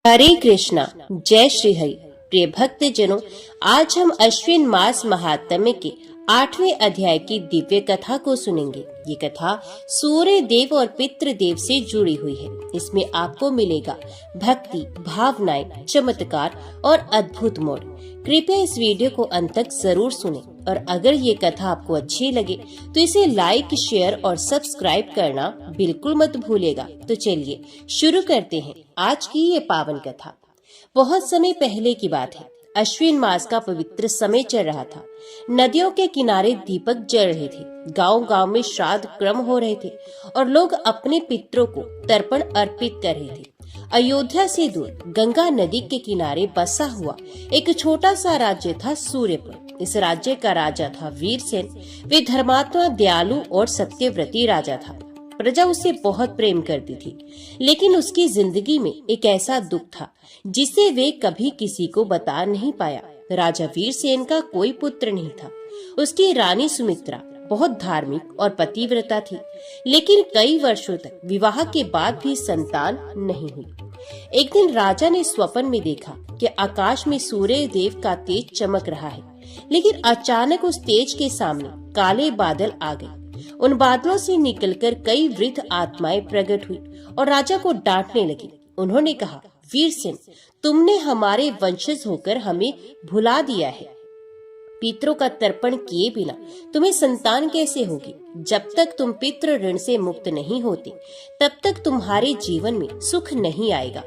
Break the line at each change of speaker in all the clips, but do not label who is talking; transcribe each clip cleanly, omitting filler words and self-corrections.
हरे कृष्णा, जय श्री हरि। प्रिय भक्त जनों, आज हम अश्विन मास महात्म्य के 8वें अध्याय की दिव्य कथा को सुनेंगे। ये कथा सूर्य देव और पितृ देव से जुड़ी हुई है। इसमें आपको मिलेगा भक्ति, भावनाएं, चमत्कार और अद्भुत मोड़। कृपया इस वीडियो को अंत तक जरूर सुनें और अगर ये कथा आपको अच्छी लगे तो इसे लाइक, शेयर और सब्सक्राइब करना बिल्कुल मत भूलिएगा। तो चलिए शुरू करते हैं आज की ये पावन कथा। बहुत समय पहले की बात है। अश्विन मास का पवित्र समय चल रहा था। नदियों के किनारे दीपक जल रहे थे। गांव-गांव में श्राद्ध क्रम हो रहे थे और लोग अपने पितरों को तर्पण अर्पित कर रहे थे। अयोध्या से दूर गंगा नदी के किनारे बसा हुआ एक छोटा सा राज्य था सूर्यपुर। इस राज्य का राजा था वीरसेन। वे धर्मात्मा, दयालु और सत्यव्रती राजा था। प्रजा उसे बहुत प्रेम करती थी, लेकिन उसकी जिंदगी में एक ऐसा दुख था जिसे वे कभी किसी को बता नहीं पाया। राजा वीरसेन का कोई पुत्र नहीं था। उसकी रानी सुमित्रा बहुत धार्मिक और पतिव्रता थी, लेकिन कई वर्षों तक विवाह के बाद भी संतान नहीं हुई। एक दिन राजा ने स्वप्न में देखा कि आकाश में सूर्य देव का तेज चमक रहा है, लेकिन अचानक उस तेज के सामने काले बादल आ गए। उन बादलों से निकलकर कई वृद्ध आत्माएं प्रकट हुई और राजा को डांटने लगी। उन्होंने कहा, वीरसेन, तुमने हमारे वंशज होकर हमें भुला दिया है। पितरों का तर्पण किए बिना तुम्हें संतान कैसे होगी? जब तक तुम पितृ ऋण से मुक्त नहीं होते, तब तक तुम्हारे जीवन में सुख नहीं आएगा।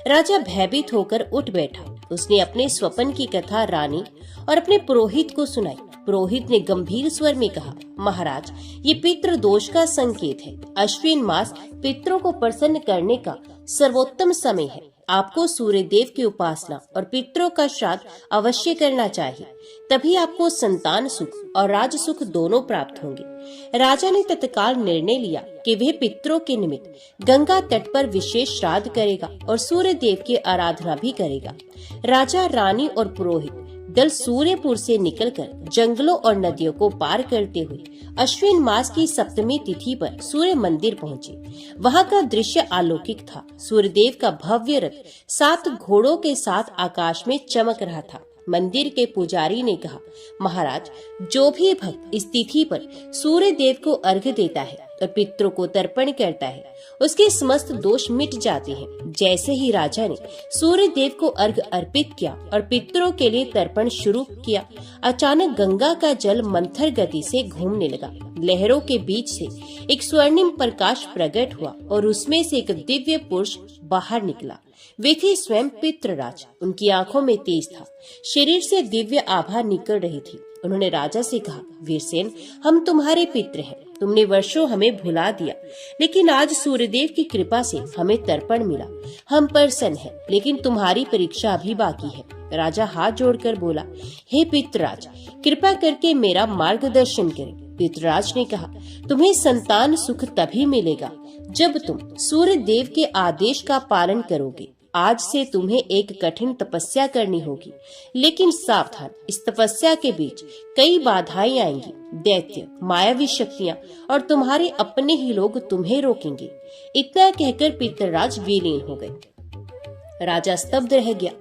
राजा भयभीत होकर उठ बैठा। उसने अपने स्वप्न की कथा रानी और अपने पुरोहित को सुनाई। पुरोहित ने गंभीर स्वर में कहा, महाराज, ये पितृ दोष का संकेत है। अश्विन मास पितरों को प्रसन्न करने का सर्वोत्तम समय है। आपको सूर्य देव की उपासना और पितरों का श्राद्ध अवश्य करना चाहिए, तभी आपको संतान सुख और राज सुख दोनों प्राप्त होंगे। राजा ने तत्काल निर्णय लिया कि वह पितरों के निमित्त गंगा तट पर विशेष श्राद्ध करेगा और सूर्य देव की आराधना भी करेगा। राजा, रानी और पुरोहित दल सूर्यपुर से निकलकर जंगलों और नदियों को पार करते हुए अश्विन मास की सप्तमी तिथि पर सूर्य मंदिर पहुँचे। वहाँ का दृश्य अलौकिक था। सूर्यदेव का भव्य रथ 7 घोड़ों के साथ आकाश में चमक रहा था। मंदिर के पुजारी ने कहा, महाराज, जो भी भक्त इस तिथि पर सूर्य देव को अर्घ्य देता है और पितरों को तर्पण करता है, उसके समस्त दोष मिट जाते हैं। जैसे ही राजा ने सूर्य देव को अर्घ्य अर्पित किया और पितरों के लिए तर्पण शुरू किया, अचानक गंगा का जल मंथर गति से घूमने लगा। लहरों के बीच से एक स्वर्णिम प्रकाश प्रकट हुआ और उसमें से एक दिव्य पुरुष बाहर निकला। वे थे स्वयं पितृराज। उनकी आंखों में तेज था, शरीर से दिव्य आभा निकल रही थी। उन्होंने राजा से कहा, वीरसेन, हम तुम्हारे पितृ हैं। तुमने वर्षों हमें भुला दिया, लेकिन आज सूर्यदेव की कृपा से हमें तर्पण मिला। हम प्रसन्न हैं, लेकिन तुम्हारी परीक्षा अभी बाकी है। राजा हाथ जोड़कर बोला, हे पितृराज, कृपा करके मेरा मार्गदर्शन करें। पितृराज ने कहा, तुम्हें संतान सुख तभी मिलेगा जब तुम सूर्य देव के आदेश का पालन करोगे। आज से तुम्हें एक कठिन तपस्या करनी होगी, लेकिन सावधान, इस तपस्या के बीच कई बाधाएं आएंगी। दैत्य, मायावी शक्तियां और तुम्हारे अपने ही लोग तुम्हें रोकेंगे। इतना कहकर पितृराज विलीन हो गए। राजा स्तब्ध रह गया।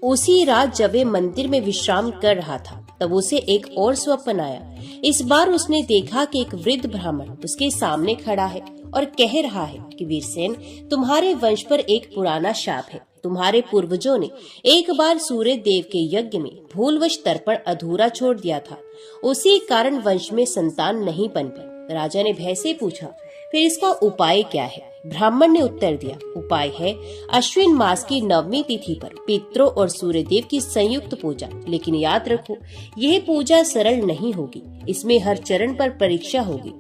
उसी रात जब वे मंदिर में विश्राम कर रहा था, तब उसे एक और स्वप्न आया। इस बार उसने देखा कि एक वृद्ध ब्राह्मण उसके सामने खड़ा है और कह रहा है कि वीरसेन, तुम्हारे वंश पर एक पुराना शाप है। तुम्हारे पूर्वजों ने एक बार सूर्य देव के यज्ञ में भूलवश तर्पण अधूरा छोड़ दिया था। उसी कारण वंश में संतान नहीं बन पाई। राजा ने भय से पूछा, फिर इसका उपाय क्या है? ब्राह्मण ने उत्तर दिया, उपाय है अश्विन मास की 9वीं तिथि पर पितरों और सूर्य देव की संयुक्त पूजा। लेकिन याद रखो, यह पूजा सरल नहीं होगी। इसमें हर चरण पर परीक्षा होगी।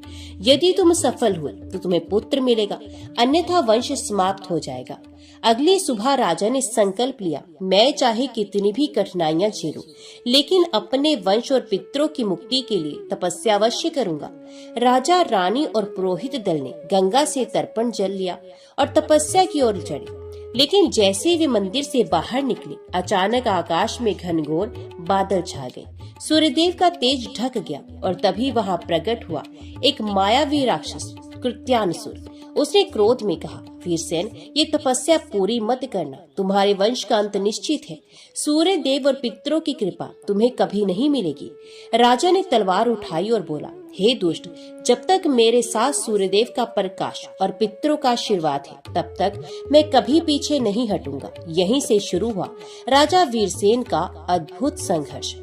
यदि तुम सफल हुए तो तुम्हें पुत्र मिलेगा, अन्यथा वंश समाप्त हो जाएगा। अगली सुबह राजा ने संकल्प लिया, मैं चाहे कितनी भी कठिनाइयां झेलूं, लेकिन अपने वंश और पितरों की मुक्ति के लिए तपस्या अवश्य करूंगा। राजा, रानी और पुरोहित दल ने गंगा से तर्पण जल लिया और तपस्या की ओर चढ़े। लेकिन जैसे वे मंदिर से बाहर निकले, अचानक आकाश में घनघोर बादल छा गए। सूर्यदेव का तेज ढक गया और तभी वहाँ प्रकट हुआ एक मायावी राक्षस कृत्यानसुर। उसने क्रोध में कहा, वीरसेन, ये तपस्या पूरी मत करना, तुम्हारे वंश का अंत निश्चित है। सूर्य देव और पितरों की कृपा तुम्हें कभी नहीं मिलेगी। राजा ने तलवार उठाई और बोला, हे दुष्ट, जब तक मेरे साथ सूर्यदेव का प्रकाश और पितरों का आशीर्वाद है तब तक मैं कभी पीछे नहीं हटूंगा। यहीं से शुरू हुआ राजा वीरसेन का अद्भुत संघर्ष।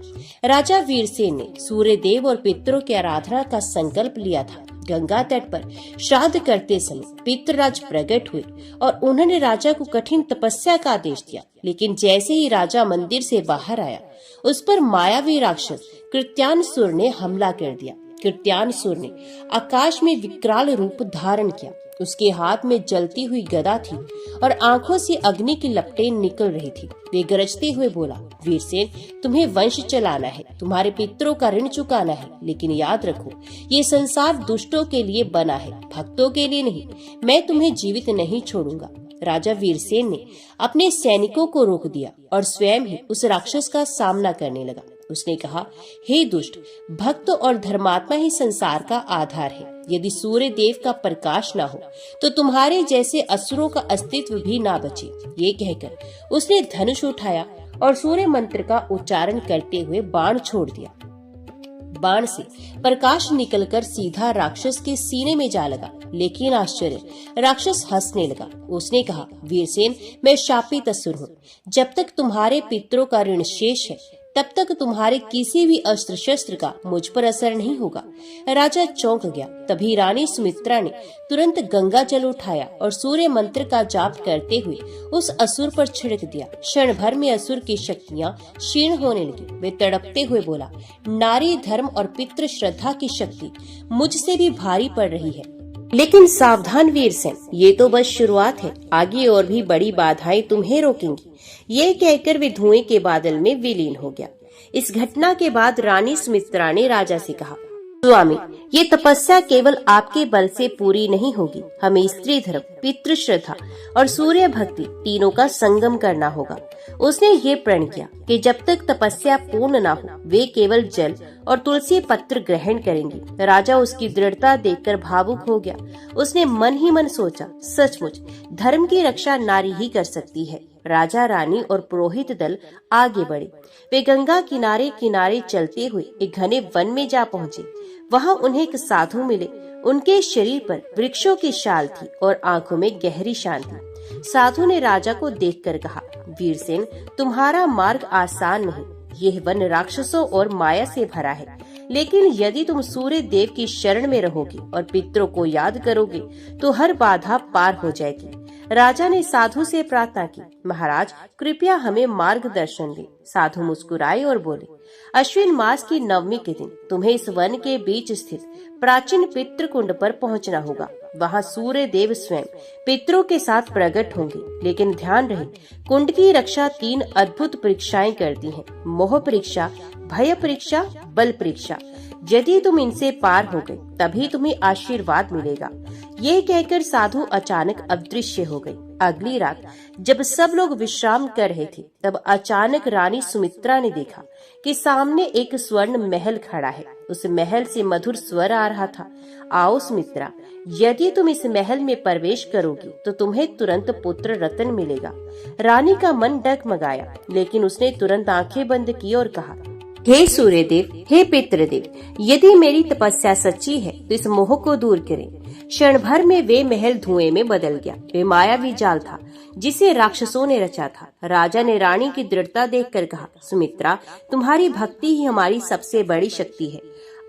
राजा वीरसेन ने सूर्यदेव और पितरों की आराधना का संकल्प लिया था। गंगा तट पर श्राद्ध करते समय पितृराज प्रकट हुए और उन्होंने राजा को कठिन तपस्या का आदेश दिया। लेकिन जैसे ही राजा मंदिर से बाहर आया, उस पर मायावी राक्षस कृत्यानसुर ने हमला कर दिया। कृत्यानसुर ने आकाश में विकराल रूप धारण किया। उसके हाथ में जलती हुई गदा थी और आंखों से अग्नि की लपटें निकल रही थी। वे गरजते हुए बोला, वीरसेन, तुम्हें वंश चलाना है, तुम्हारे पितरों का ऋण चुकाना है, लेकिन याद रखो, ये संसार दुष्टों के लिए बना है, भक्तों के लिए नहीं। मैं तुम्हें जीवित नहीं छोड़ूंगा। राजा वीरसेन ने अपने सैनिकों को रोक दिया और स्वयं ही उस राक्षस का सामना करने लगा। उसने कहा, हे दुष्ट, भक्त और धर्मात्मा ही संसार का आधार है। यदि सूर्य देव का प्रकाश ना हो तो तुम्हारे जैसे असुरों का अस्तित्व भी ना बचे। ये कहकर उसने धनुष उठाया और सूर्य मंत्र का उच्चारण करते हुए बाण छोड़ दिया। बाण से प्रकाश निकलकर सीधा राक्षस के सीने में जा लगा। लेकिन आश्चर्य, राक्षस हंसने लगा। उसने कहा, वीरसेन, मैं शापित असुर हूँ। जब तक तुम्हारे पितरों का ऋण शेष है तब तक तुम्हारे किसी भी अस्त्र शस्त्र का मुझ पर असर नहीं होगा। राजा चौंक गया। तभी रानी सुमित्रा ने तुरंत गंगा जल उठाया और सूर्य मंत्र का जाप करते हुए उस असुर पर छिड़क दिया। क्षण भर में असुर की शक्तियाँ क्षीण होने लगी। वे तड़पते हुए बोला, नारी धर्म और पितृ श्रद्धा की शक्ति मुझसे भी भारी पड़ रही है। लेकिन सावधान वीरसेन, ये तो बस शुरुआत है, आगे और भी बड़ी बाधाएं तुम्हें रोकेंगी। ये कहकर वे धुएं के बादल में विलीन हो गया। इस घटना के बाद रानी सुमित्रा ने राजा से कहा, स्वामी, ये तपस्या केवल आपके बल से पूरी नहीं होगी। हमें स्त्री धर्म, पितृ श्रद्धा और सूर्य भक्ति तीनों का संगम करना होगा। उसने ये प्रण किया कि जब तक तपस्या पूर्ण न हो वे केवल जल और तुलसी पत्र ग्रहण करेंगी। राजा उसकी दृढ़ता देखकर भावुक हो गया। उसने मन ही मन सोचा, सचमुच धर्म की रक्षा नारी ही कर सकती है। राजा, रानी और पुरोहित दल आगे बढ़े। वे गंगा किनारे किनारे चलते हुए एक घने वन में जा पहुँचे। वहाँ उन्हें एक साधु मिले। उनके शरीर पर वृक्षों की शाल थी और आंखों में गहरी शांति। साधु ने राजा को देखकर कहा, वीरसेन, तुम्हारा मार्ग आसान नहीं। यह वन राक्षसों और माया से भरा है, लेकिन यदि तुम सूर्य देव की शरण में रहोगे और पितरों को याद करोगे तो हर बाधा पार हो जाएगी। राजा ने साधु से प्रार्थना की, महाराज, कृपया हमें मार्गदर्शन दें। साधु मुस्कुराए और बोले, अश्विन मास की नवमी के दिन तुम्हें इस वन के बीच स्थित प्राचीन पितृकुंड पर पहुंचना होगा। वहां सूर्य देव स्वयं पितरों के साथ प्रकट होंगे। लेकिन ध्यान रहे, कुंड की रक्षा 3 अद्भुत परीक्षाएं करती हैं, मोह परीक्षा, भय परीक्षा, बल परीक्षा। यदि तुम इनसे पार हो गए तभी तुम्हें आशीर्वाद मिलेगा। ये कहकर साधु अचानक अदृश्य हो गई। अगली रात जब सब लोग विश्राम कर रहे थे तब अचानक रानी सुमित्रा ने देखा कि सामने एक स्वर्ण महल खड़ा है। उस महल से मधुर स्वर आ रहा था, आओ सुमित्रा, यदि तुम इस महल में प्रवेश करोगी तो तुम्हें तुरंत पुत्र रत्न मिलेगा। रानी का मन डगमगाया, लेकिन उसने तुरंत आंखें बंद की और कहा, हे सूर्यदेव, हे पितृदेव, यदि मेरी तपस्या सच्ची है तो इस मोह को दूर करें। क्षण भर में वे महल धुएं में बदल गया। वे मायावी जाल था जिसे राक्षसों ने रचा था। राजा ने रानी की दृढ़ता देखकर कहा, सुमित्रा, तुम्हारी भक्ति ही हमारी सबसे बड़ी शक्ति है।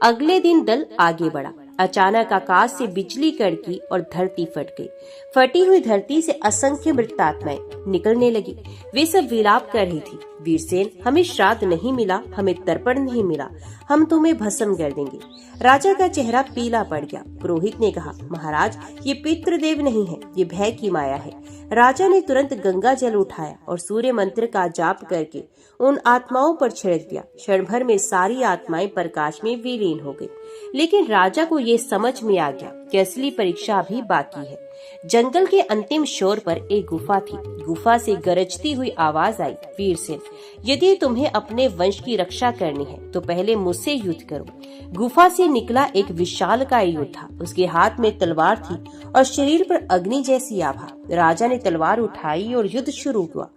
अगले दिन दल आगे बढ़ा। अचानक आकाश से बिजली कड़की और धरती फट गई। फटी हुई धरती से असंख्य मृतात्माएं निकलने लगी। वे सब विलाप कर रही थी, वीरसेन, हमें श्राद्ध नहीं मिला, हमें तर्पण नहीं मिला, हम तुम्हें भस्म कर देंगे। राजा का चेहरा पीला पड़ गया। पुरोहित ने कहा, महाराज, ये पितृदेव नहीं है, ये भय की माया है। राजा ने तुरंत गंगा जल उठाया और सूर्य मंत्र का जाप करके उन आत्माओं पर छिड़क दिया। क्षण भर में सारी आत्माएं प्रकाश में विलीन हो गई। लेकिन राजा को ये समझ में आ गया कि असली परीक्षा अभी बाकी है। जंगल के अंतिम छोर पर एक गुफा थी। गुफा से गरजती हुई आवाज आई, वीरसेन, यदि तुम्हें अपने वंश की रक्षा करनी है तो पहले मुझसे युद्ध करो। गुफा से निकला एक विशालकाय योद्धा। उसके हाथ में तलवार थी और शरीर पर अग्नि जैसी आभा। राजा ने तलवार उठाई और युद्ध शुरू हुआ।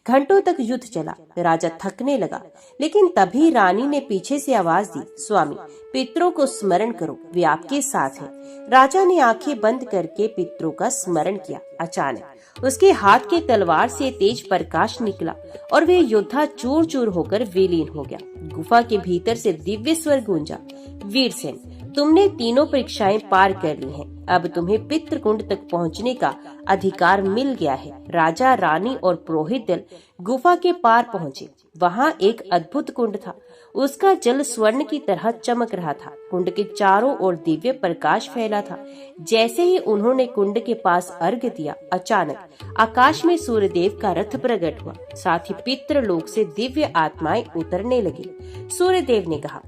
घंटों तक युद्ध चला। राजा थकने लगा, लेकिन तभी रानी ने पीछे से आवाज दी, स्वामी, पितरों को स्मरण करो, वे आपके साथ हैं। राजा ने आंखें बंद करके पितरों का स्मरण किया। अचानक उसके हाथ के तलवार से तेज प्रकाश निकला और वे योद्धा चूर चूर होकर विलीन हो गया। गुफा के भीतर से दिव्य स्वर गूंजा, वीरसेन, तुमने तीनों परीक्षाएं पार कर ली हैं। अब तुम्हें पितृकुंड तक पहुंचने का अधिकार मिल गया है। राजा, रानी और पुरोहित दल गुफा के पार पहुंचे। वहां एक अद्भुत कुंड था। उसका जल स्वर्ण की तरह चमक रहा था। कुंड के चारों ओर दिव्य प्रकाश फैला था। जैसे ही उन्होंने कुंड के पास अर्घ्य दिया, अचानक आकाश में सूर्यदेव का रथ प्रकट हुआ। साथ ही पितृलोक से दिव्य आत्माएं उतरने लगी। सूर्यदेव ने कहा,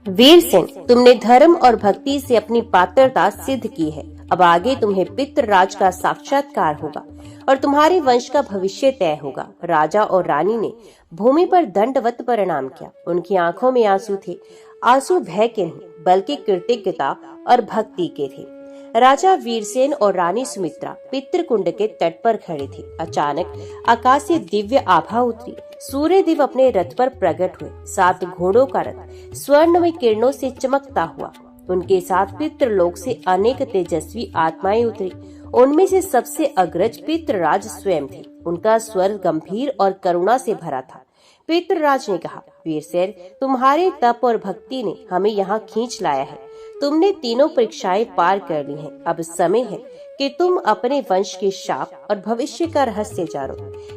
वीरसेन, तुमने धर्म और भक्ति से अपनी पात्रता सिद्ध की है। अब आगे तुम्हें पितृराज का साक्षात्कार होगा और तुम्हारे वंश का भविष्य तय होगा। राजा और रानी ने भूमि पर दंडवत प्रणाम किया। उनकी आंखों में आंसू थे। आंसू भय के नहीं, बल्कि कृतज्ञता और भक्ति के थे। राजा वीरसेन और रानी सुमित्रा पितृकुंड के तट पर खड़े थे। अचानक आकाश से दिव्य आभा उतरी। सूर्यदेव अपने रथ पर प्रकट हुए। 7 घोड़ों का रथ स्वर्णमय किरणों से चमकता हुआ। उनके साथ पितृलोक से अनेक तेजस्वी आत्माएं उतरी। उनमें से सबसे अग्रज पितृराज स्वयं थे। उनका स्वर गंभीर और करुणा से भरा था। पितृराज ने कहा, वीरसेन, तुम्हारे तप और भक्ति ने हमें यहाँ खींच लाया है। तुमने तीनों परीक्षाएं पार कर ली हैं। अब समय है कि तुम अपने वंश के शाप और भविष्य का रहस्य जानो।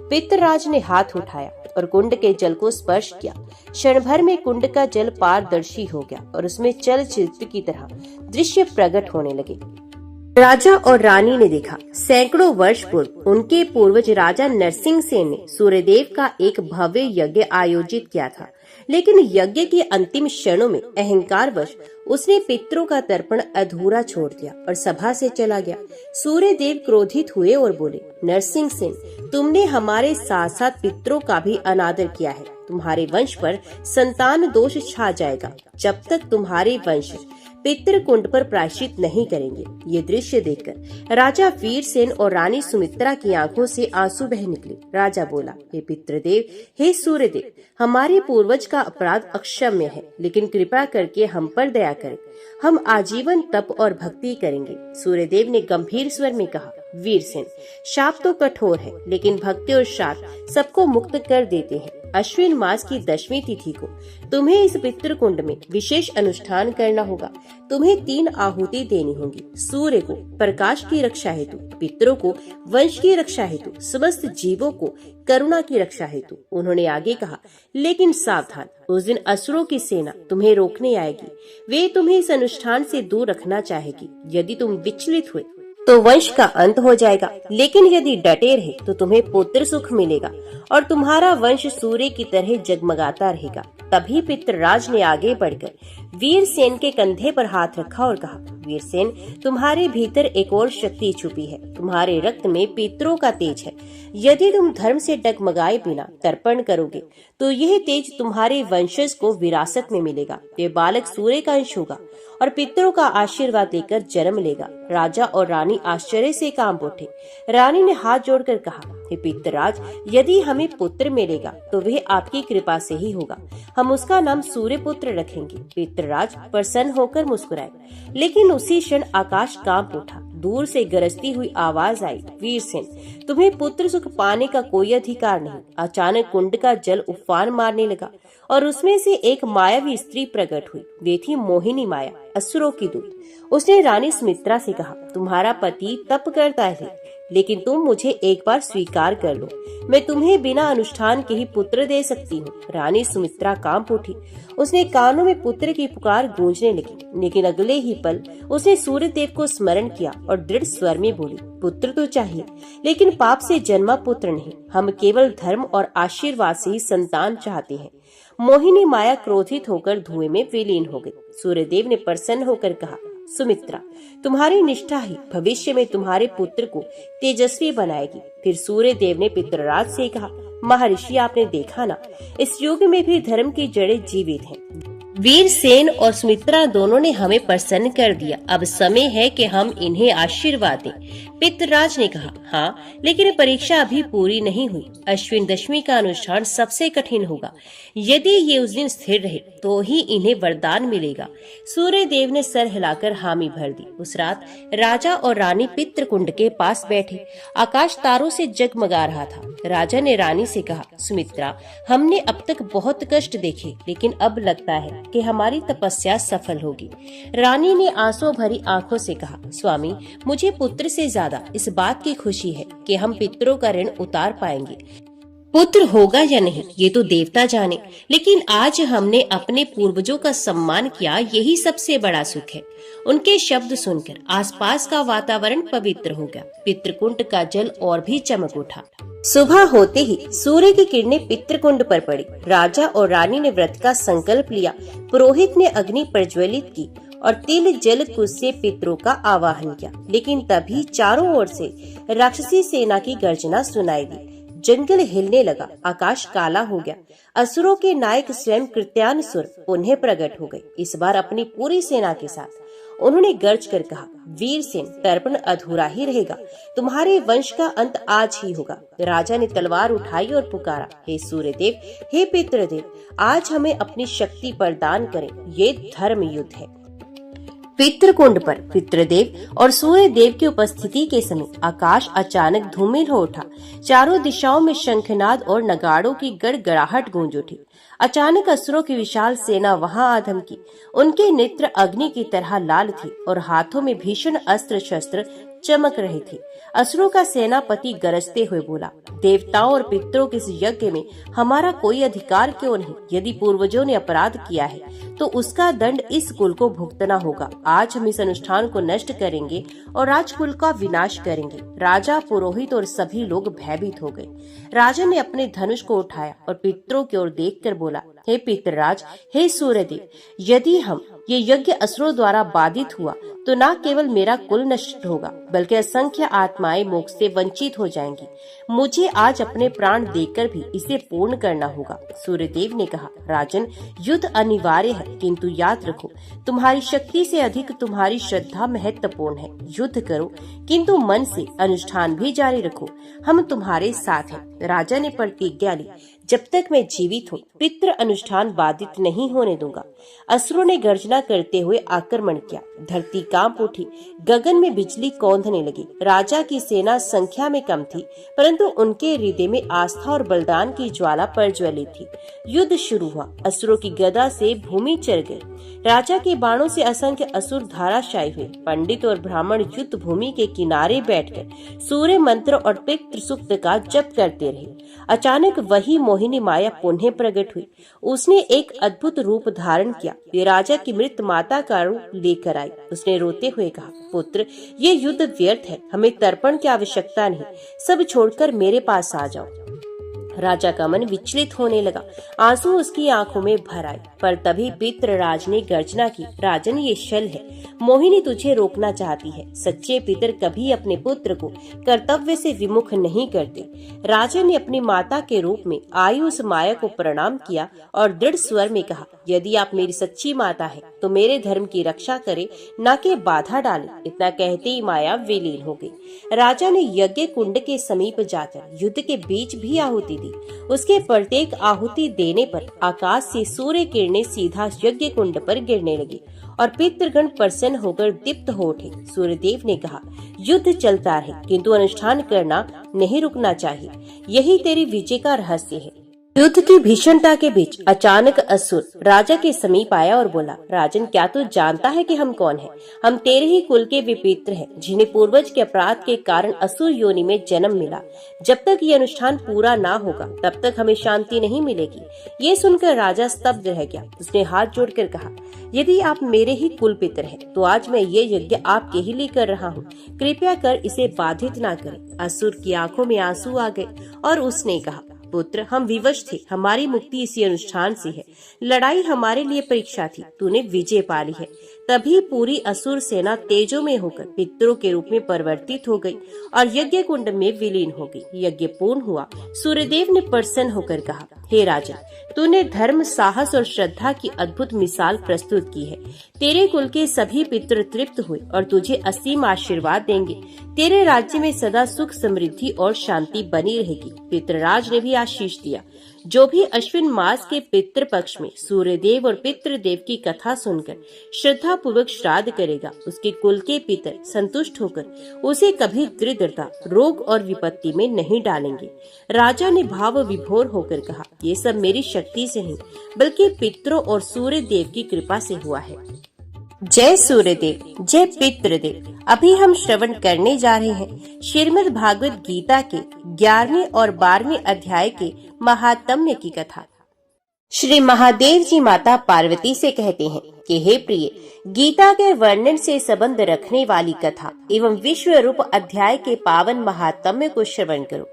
पितृराज ने हाथ उठाया और कुंड के जल को स्पर्श किया। क्षण भर में कुंड का जल पारदर्शी हो गया और उसमें चलचित्र की तरह दृश्य प्रकट होने लगे। राजा और रानी ने देखा, सैकड़ों वर्ष पूर्व उनके पूर्वज राजा नरसिंह सेन ने सूर्यदेव का एक भव्य यज्ञ आयोजित किया था। लेकिन यज्ञ के अंतिम क्षणों में अहंकारवश उसने पितरों का तर्पण अधूरा छोड़ दिया और सभा से चला गया। सूर्यदेव क्रोधित हुए और बोले, नरसिंह सेन, तुमने हमारे साथ साथ पितरों का भी अनादर किया है। तुम्हारे वंश पर संतान दोष छा जाएगा जब तक तुम्हारे वंश पितृकुंड पर प्रायश्चित नहीं करेंगे। ये दृश्य देखकर राजा वीरसेन और रानी सुमित्रा की आंखों से आंसू बह निकले। राजा बोला, हे पितृदेव, हे सूर्यदेव, हमारे पूर्वज का अपराध अक्षम्य है, लेकिन कृपा करके हम पर दया करें। हम आजीवन तप और भक्ति करेंगे। सूर्यदेव ने गंभीर स्वर में कहा, वीरसेन, शाप तो कठोर है, लेकिन भक्ति और शाप सबको मुक्त कर देते हैं। अश्विन मास की 10वीं तिथि को तुम्हें इस पितृकुंड में विशेष अनुष्ठान करना होगा। तुम्हें 3 आहुति देनी होगी। सूर्य को प्रकाश की रक्षा हेतु, पितरों को वंश की रक्षा हेतु, समस्त जीवों को करुणा की रक्षा हेतु। उन्होंने आगे कहा, लेकिन सावधान, उस दिन असुरों की सेना तुम्हें रोकने आएगी। वे तुम्हें इस अनुष्ठान से दूर रखना चाहेगी। यदि तुम विचलित हुए तो वंश का अंत हो जाएगा, लेकिन यदि डटे रहे तो तुम्हें पुत्र सुख मिलेगा और तुम्हारा वंश सूर्य की तरह जगमगाता रहेगा। तभी पितृराज ने आगे बढ़कर वीरसेन के कंधे पर हाथ रखा और कहा, वीरसेन, तुम्हारे भीतर एक और शक्ति छुपी है। तुम्हारे रक्त में पितरों का तेज है। यदि तुम धर्म से डगमगाए बिना तर्पण करोगे तो यह तेज तुम्हारे वंशज को विरासत में मिलेगा। ये बालक सूर्य का अंश होगा और पितरों का आशीर्वाद लेकर जन्म लेगा। राजा और रानी आश्चर्य से कांप उठे। रानी ने हाथ जोड़कर कहा, हे पितराज, यदि हमें पुत्र मिलेगा तो वह आपकी कृपा से ही होगा। हम उसका नाम सूर्य पुत्र रखेंगे। पितराज प्रसन्न होकर मुस्कुराए, लेकिन उसी क्षण आकाश कांप उठा। दूर से गरजती हुई आवाज आई, वीरसेन, तुम्हें पुत्र सुख पाने का कोई अधिकार नहीं। अचानक कुंड का जल उफान मारने लगा और उसमें से एक मायावी स्त्री प्रकट हुई। वे थी मोहिनी माया, असुरों की दूत। उसने रानी सुमित्रा से कहा, तुम्हारा पति तप करता है, लेकिन तुम मुझे एक बार स्वीकार कर लो। मैं तुम्हें बिना अनुष्ठान के ही पुत्र दे सकती हूँ। रानी सुमित्रा कांप उठी। उसने कानों में पुत्र की पुकार गूंजने लगी, लेकिन अगले ही पल उसने सूर्यदेव को स्मरण किया और दृढ़ स्वर में बोली, पुत्र तो चाहिए, लेकिन पाप से जन्मा पुत्र नहीं। हम केवल धर्म और आशीर्वाद से ही संतान चाहते हैं। मोहिनी माया क्रोधित होकर धुएं में विलीन हो गई। सूर्यदेव ने प्रसन्न होकर कहा, सुमित्रा, तुम्हारी निष्ठा ही भविष्य में तुम्हारे पुत्र को तेजस्वी बनाएगी। फिर सूर्यदेव ने पितृराज से कहा, महर्षि, आपने देखा ना, इस युग में भी धर्म की जड़ें जीवित हैं। वीरसेन और सुमित्रा दोनों ने हमें प्रसन्न कर दिया। अब समय है कि हम इन्हें आशीर्वाद दें। पितृराज ने कहा, हाँ, लेकिन परीक्षा अभी पूरी नहीं हुई। अश्विन दशमी का अनुष्ठान सबसे कठिन होगा। यदि ये उस दिन स्थिर रहे तो ही इन्हें वरदान मिलेगा। सूर्यदेव ने सर हिलाकर हामी भर दी। उस रात राजा और रानी पितृकुंड के पास बैठे। आकाश तारों से जगमगा रहा था। राजा ने रानी से कहा, सुमित्रा, हमने अब तक बहुत कष्ट देखे, लेकिन अब लगता है कि हमारी तपस्या सफल होगी। रानी ने आंसू भरी आंखों से कहा, स्वामी, मुझे पुत्र से ज्यादा इस बात की खुशी है कि हम पितरों का ऋण उतार पाएंगे। पुत्र होगा या नहीं ये तो देवता जाने, लेकिन आज हमने अपने पूर्वजों का सम्मान किया, यही सबसे बड़ा सुख है। उनके शब्द सुनकर आसपास का वातावरण पवित्र हो गया। पितृकुंड का जल और भी चमक उठा। सुबह होते ही सूर्य की किरणें पितृकुंड पर पड़ी। राजा और रानी ने व्रत का संकल्प लिया। पुरोहित ने अग्नि प्रज्वलित की और तिल जल कुश से पितरों का आवाहन किया। लेकिन तभी चारों ओर से राक्षसी सेना की गर्जना सुनाई दी। जंगल हिलने लगा, आकाश काला हो गया। असुरों के नायक स्वयं कृत्यानसुर पुनः प्रकट हो गए, इस बार अपनी पूरी सेना के साथ। उन्होंने गर्ज कर कहा, वीरसेन, तर्पण अधूरा ही रहेगा। तुम्हारे वंश का अंत आज ही होगा। राजा ने तलवार उठाई और पुकारा, हे सूर्यदेव, हे पितृदेव, आज हमें अपनी शक्ति प्रदान करें। ये धर्म युद्ध है। पितृकुंड पर पितृदेव और सूर्य देव की उपस्थिति के समय आकाश अचानक धूमिल हो उठा। चारों दिशाओं में शंखनाद और नगाड़ों की गड़गड़ाहट गूंज उठी। अचानक असुरों की विशाल सेना वहां आ धमकी। उनके नेत्र अग्नि की तरह लाल थे और हाथों में भीषण अस्त्र शस्त्र चमक रहे थे। असुरों का सेनापति गरजते हुए बोला, देवताओं और पितरों के इस यज्ञ में हमारा कोई अधिकार क्यों नहीं? यदि पूर्वजों ने अपराध किया है तो उसका दंड इस कुल को भुगतना होगा। आज हम इस अनुष्ठान को नष्ट करेंगे और राजकुल का विनाश करेंगे। राजा, पुरोहित और सभी लोग भयभीत हो गए। राजा ने अपने धनुष को उठाया और पितरों की ओर देखकर बोला, हे पितृराज, हे सूर्यदेव, यदि हम ये यज्ञ असुरों द्वारा बाधित हुआ तो न केवल मेरा कुल नष्ट होगा, बल्कि असंख्य आत्माएं मोक्ष से वंचित हो जाएंगी। मुझे आज अपने प्राण देकर भी इसे पूर्ण करना होगा। सूर्यदेव ने कहा, राजन, युद्ध अनिवार्य है, किंतु याद रखो, तुम्हारी शक्ति से अधिक तुम्हारी श्रद्धा महत्वपूर्ण है। युद्ध करो, किंतु मन से अनुष्ठान भी जारी रखो। हम तुम्हारे साथ हैं। राजा ने प्रतिज्ञा ली, जब तक मैं जीवित हूँ पितृ अनुष्ठान बाधित नहीं होने दूंगा। असुरों ने गर्जना करते हुए आक्रमण किया। धरती कांप उठी, गगन में बिजली कौंधने लगी। राजा की सेना संख्या में कम थी, परंतु उनके हृदय में आस्था और बलिदान की ज्वाला प्रज्वलित थी। युद्ध शुरू हुआ। असुरों की गदा से भूमि चर गई। राजा के बाणों से असंख्य असुर धाराशायी हुए। पंडित और ब्राह्मण युद्ध भूमि के किनारे बैठकर सूर्य मंत्र और पितृ सूक्त का जप करते रहे। अचानक वही मोहिनी माया पुनः प्रकट हुई। उसने एक अद्भुत रूप धारण किया। वे राजा की मृत माता का रूप लेकर आई। उसने रोते हुए कहा, पुत्र, ये युद्ध व्यर्थ है। हमें तर्पण की आवश्यकता नहीं। सब छोड़कर मेरे पास आ जाओ। राजा का मन विचलित होने लगा। आंसू उसकी आंखों में भर आए। पर तभी पितृराज ने गर्जना की, राजन, ये छल है। मोहिनी तुझे रोकना चाहती है। सच्चे पितर कभी अपने पुत्र को कर्तव्य से विमुख नहीं करते। राजा ने अपनी माता के रूप में आई उस माया को प्रणाम किया और दृढ़ स्वर में कहा, यदि आप मेरी सच्ची माता है तो मेरे धर्म की रक्षा करे, न कि बाधा डाले। इतना कहते ही माया विलीन हो गई। राजा ने यज्ञ कुंड के समीप जाकर युद्ध के बीच भी आहुति दी। उसके प्रत्येक आहुति देने पर आकाश से सूर्य किरणें सीधा यज्ञ कुंड पर गिरने लगी और पितृगण प्रसन्न होकर दीप्त हो उठे। सूर्यदेव ने कहा, युद्ध चलता रहे, किंतु अनुष्ठान करना नहीं रुकना चाहिए। यही तेरी विजय का रहस्य है। युद्ध की भीषणता के बीच अचानक असुर राजा के समीप आया और बोला, राजन, क्या तू जानता है कि हम कौन हैं? हम तेरे ही कुल के विपित्र हैं, जिन्हें पूर्वज के अपराध के कारण असुर योनि में जन्म मिला। जब तक ये अनुष्ठान पूरा ना होगा तब तक हमें शांति नहीं मिलेगी। ये सुनकर राजा स्तब्ध रह गया। उसने हाथ जोड़कर कहा, यदि आप मेरे ही कुल पितर हैं, तो आज मैं ये यज्ञ आपके ही लिए कर रहा हूँ। कृपया कर इसे बाधित ना करें। असुर की आंखों में आंसू आ गए और उसने कहा, पुत्र, हम विवश थे, हमारी मुक्ति इसी अनुष्ठान से है। लड़ाई हमारे लिए परीक्षा थी, तूने विजय पा ली है। तभी पूरी असुर सेना तेजो में होकर पितरों के रूप में परिवर्तित हो गई और यज्ञ कुंड में विलीन हो गई। यज्ञ पूर्ण हुआ। सूर्यदेव ने प्रसन्न होकर कहा, हे राजन, तूने धर्म, साहस और श्रद्धा की अद्भुत मिसाल प्रस्तुत की है। तेरे कुल के सभी पितृ तृप्त हुए और तुझे असीम आशीर्वाद देंगे। तेरे राज्य में सदा सुख, समृद्धि और शांति बनी रहेगी। पितृराज ने भी आशीष दिया। जो भी अश्विन मास के पितृ पक्ष में सूर्यदेव और पितृदेव की कथा सुनकर श्रद्धा पूर्वक श्राद्ध करेगा, उसके कुल के पितर संतुष्ट होकर उसे कभी दरिद्रता, रोग और विपत्ति में नहीं डालेंगे। राजा ने भाव विभोर होकर कहा, ये सब मेरी शक्ति से नहीं बल्कि पितरों और सूर्यदेव की कृपा से हुआ है। जय सूर्यदेव, जय पितृदेव। अभी हम श्रवण करने जा रहे हैं श्रीमद् भागवत गीता के 11वें और 12वें अध्याय के महात्म्य की कथा। श्री महादेव जी माता पार्वती से कहते हैं कि हे प्रिय, गीता के वर्णन से संबंध रखने वाली कथा एवं विश्व रूप अध्याय के पावन महात्म्य को श्रवण करो।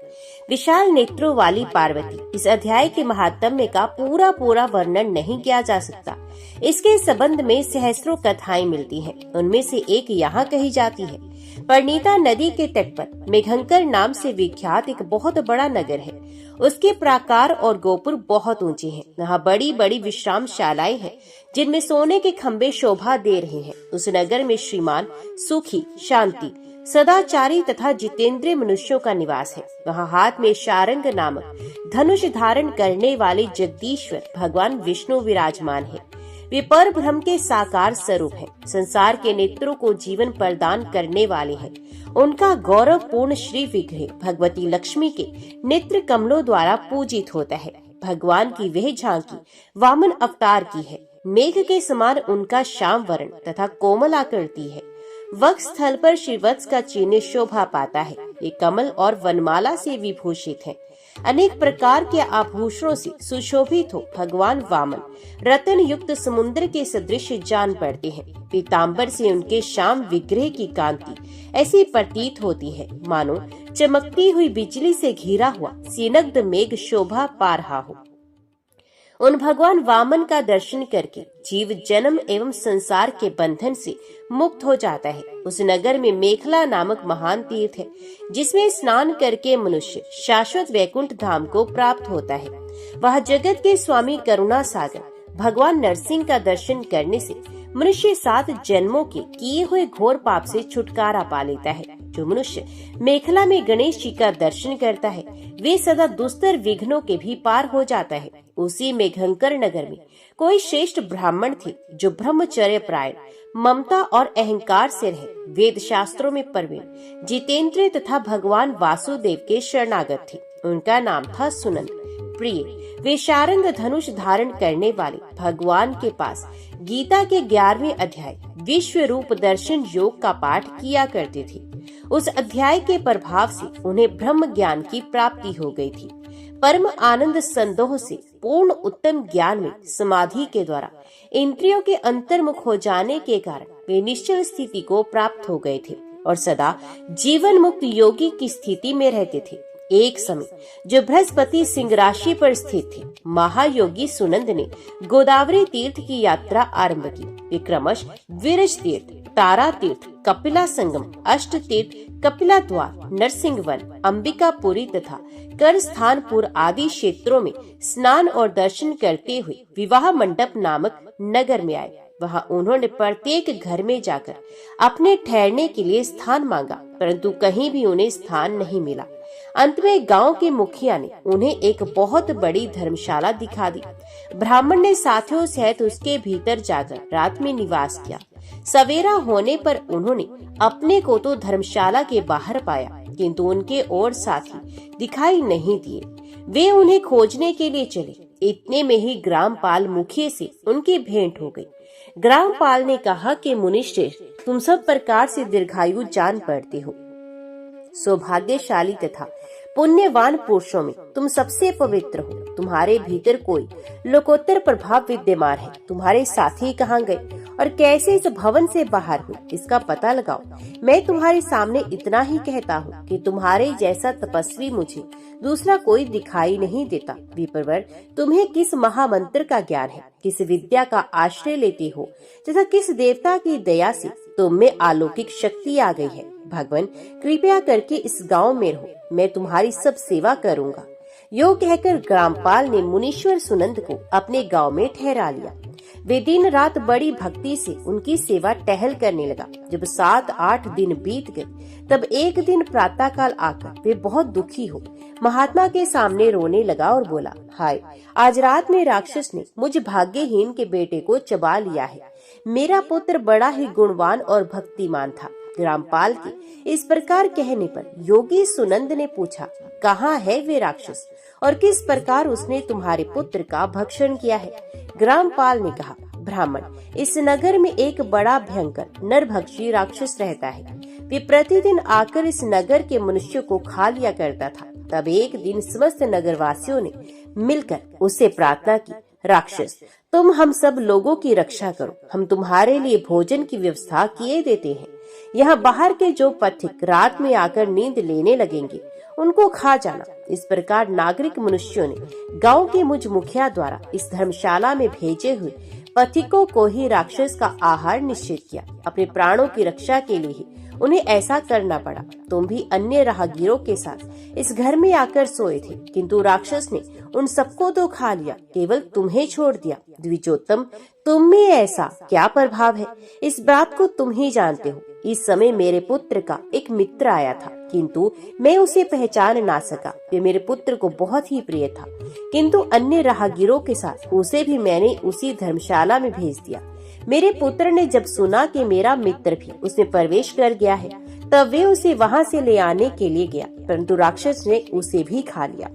विशाल नेत्रों वाली पार्वती, इस अध्याय के महात्म्य का पूरा वर्णन नहीं किया जा सकता। इसके संबंध में सहस्त्रों कथाएं मिलती हैं। उनमें से एक यहाँ कही जाती है। परिणीता नदी के तट पर मेघंकर नाम से विख्यात एक बहुत बड़ा नगर है। उसके प्राकार और गोपुर बहुत ऊंचे हैं। यहाँ बड़ी बड़ी विश्रामशालाएं हैं जिनमें सोने के खंबे शोभा दे रहे हैं। उस नगर में श्रीमान, सुखी, शांति, सदाचारी तथा जितेंद्रिय मनुष्यों का निवास है। वहाँ हाथ में शारंग नामक धनुष धारण करने वाले जगदीश्वर भगवान विष्णु विराजमान है। वे पर ब्रह्म के साकार स्वरूप हैं। संसार के नेत्रों को जीवन प्रदान करने वाले हैं। उनका गौरवपूर्ण श्री विग्रह भगवती लक्ष्मी के नेत्र कमलों द्वारा पूजित होता है। भगवान की वह झांकी वामन अवतार की है। मेघ के समान उनका श्याम वर्ण तथा कोमल आकृति है। वक्ष स्थल पर श्रीवत्स का चिन्ह शोभा पाता है। ये कमल और वनमाला से विभूषित है। अनेक प्रकार के आभूषणों से सुशोभित हो भगवान वामन रतन युक्त समुद्र के सदृश जान पड़ते हैं। पीताम्बर से उनके श्याम विग्रह की कांति ऐसी प्रतीत होती है मानो चमकती हुई बिजली से घिरा हुआ सीनग्ध मेघ शोभा पा रहा हो। उन भगवान वामन का दर्शन करके जीव जन्म एवं संसार के बंधन से मुक्त हो जाता है। उस नगर में मेखला नामक महान तीर्थ है, जिसमें स्नान करके मनुष्य शाश्वत वैकुंठ धाम को प्राप्त होता है। वह जगत के स्वामी करुणा सागर भगवान नरसिंह का दर्शन करने से मनुष्य 7 जन्मों के किए हुए घोर पाप से छुटकारा पा लेता है। जो मनुष्य मेखला में गणेश जी का दर्शन करता है, वे सदा दुस्तर विघ्नों के भी पार हो जाता है। उसी मेघंकर नगर में कोई श्रेष्ठ ब्राह्मण थे जो ब्रह्मचर्य प्रायण, ममता और अहंकार से रहे, वेद शास्त्रों में प्रवीण, जितेंद्रिय तथा भगवान वासुदेव के शरणागत थे। उनका नाम था सुनंद। प्रिय, वे शारंग धनुष धारण करने वाले भगवान के पास गीता के 11वें अध्याय विश्व रूप दर्शन योग का पाठ किया करते थे। उस अध्याय के प्रभाव से उन्हें ब्रह्म ज्ञान की प्राप्ति हो गई थी। परम आनंद संदोह से पूर्ण उत्तम ज्ञान में समाधि के द्वारा इंद्रियों के अंतर्मुख हो जाने के कारण वे निश्चल स्थिति को प्राप्त हो गए थे और सदा जीवन मुक्त योगी की स्थिति में रहते थे। एक समय जो बृहस्पति सिंह राशि पर स्थित थे, महायोगी सुनंद ने गोदावरी तीर्थ की यात्रा आरंभ की। वे क्रमश विरज तीर्थ, तारा तीर्थ, कपिला संगम, अष्ट तीर्थ, कपिला द्वार, नरसिंह वन, अंबिकापुरी तथा करस्थानपुर आदि क्षेत्रों में स्नान और दर्शन करते हुए विवाह मंडप नामक नगर में आए। वहाँ उन्होंने प्रत्येक घर में जाकर अपने ठहरने के लिए स्थान मांगा, परंतु कहीं भी उन्हें स्थान नहीं मिला। अंत में गांव के मुखिया ने उन्हें एक बहुत बड़ी धर्मशाला दिखा दी। ब्राह्मण ने साथियों सहित उसके भीतर जाकर रात में निवास किया। सवेरा होने पर उन्होंने अपने को तो धर्मशाला के बाहर पाया, किंतु उनके और साथी दिखाई नहीं दिए। वे उन्हें खोजने के लिए चले। इतने में ही ग्रामपाल मुखिया से उनकी भेंट हो गई। ग्रामपाल ने कहा कि मुनिश्रेष्ठ, तुम सब प्रकार से दीर्घायु जान पड़ते हो। सौभाग्यशाली तथा पुण्यवान पुरुषों में तुम सबसे पवित्र हो। तुम्हारे भीतर कोई लोकोत्तर प्रभाव विद्यमान है। तुम्हारे साथी कहाँ गए और कैसे इस भवन से बाहर हुई, इसका पता लगाओ। मैं तुम्हारे सामने इतना ही कहता हूँ कि तुम्हारे जैसा तपस्वी मुझे दूसरा कोई दिखाई नहीं देता। विप्रवर, तुम्हें किस महामंत्र का ज्ञान है, किस विद्या का आश्रय लेते हो तथा किस देवता की दया से तुम में अलौकिक शक्ति आ गई है। भगवान, कृपया करके इस गांव में रहो, मैं तुम्हारी सब सेवा करूंगा। यो कहकर ग्रामपाल ने मुनीश्वर सुनंद को अपने गांव में ठहरा लिया। वे दिन रात बड़ी भक्ति से उनकी सेवा टहल करने लगा। जब 7-8 दिन बीत गए, तब एक दिन प्रातःकाल आकर वे बहुत दुखी हो महात्मा के सामने रोने लगा और बोला, हाय, आज रात में राक्षस ने मुझ भाग्यहीन के बेटे को चबा लिया है। मेरा पुत्र बड़ा ही गुणवान और भक्तिमान था। ग्रामपाल के इस प्रकार कहने पर योगी सुनंद ने पूछा, कहाँ है वे राक्षस और किस प्रकार उसने तुम्हारे पुत्र का भक्षण किया है? ग्रामपाल ने कहा, ब्राह्मण, इस नगर में एक बड़ा भयंकर नरभक्षी राक्षस रहता है। वे प्रतिदिन आकर इस नगर के मनुष्यों को खा लिया करता था। तब एक दिन समस्त नगरवासियों ने मिलकर उससे प्रार्थना की, राक्षस, तुम हम सब लोगों की रक्षा करो, हम तुम्हारे लिए भोजन की व्यवस्था किए देते हैं। यहाँ बाहर के जो पथिक रात में आकर नींद लेने लगेंगे, उनको खा जाना। इस प्रकार नागरिक मनुष्यों ने गांव के मुझ मुखिया द्वारा इस धर्मशाला में भेजे हुए पथिकों को ही राक्षस का आहार निश्चित किया। अपने प्राणों की रक्षा के लिए ही उन्हें ऐसा करना पड़ा। तुम भी अन्य राहगीरों के साथ इस घर में आकर सोए थे, किंतु राक्षस ने उन सबको तो खा लिया, केवल तुम्हें छोड़ दिया। द्विजोत्तम, तुम में ऐसा क्या प्रभाव है, इस बात को तुम ही जानते हो। इस समय मेरे पुत्र का एक मित्र आया था, किंतु मैं उसे पहचान ना सका। वे मेरे पुत्र को बहुत ही प्रिय था, किंतु अन्य राहगीरों के साथ उसे भी मैंने उसी धर्मशाला में भेज दिया। मेरे पुत्र ने जब सुना कि मेरा मित्र भी उसमें प्रवेश कर गया है, तब वे उसे वहां से ले आने के लिए गया, परंतु राक्षस ने उसे भी खा लिया।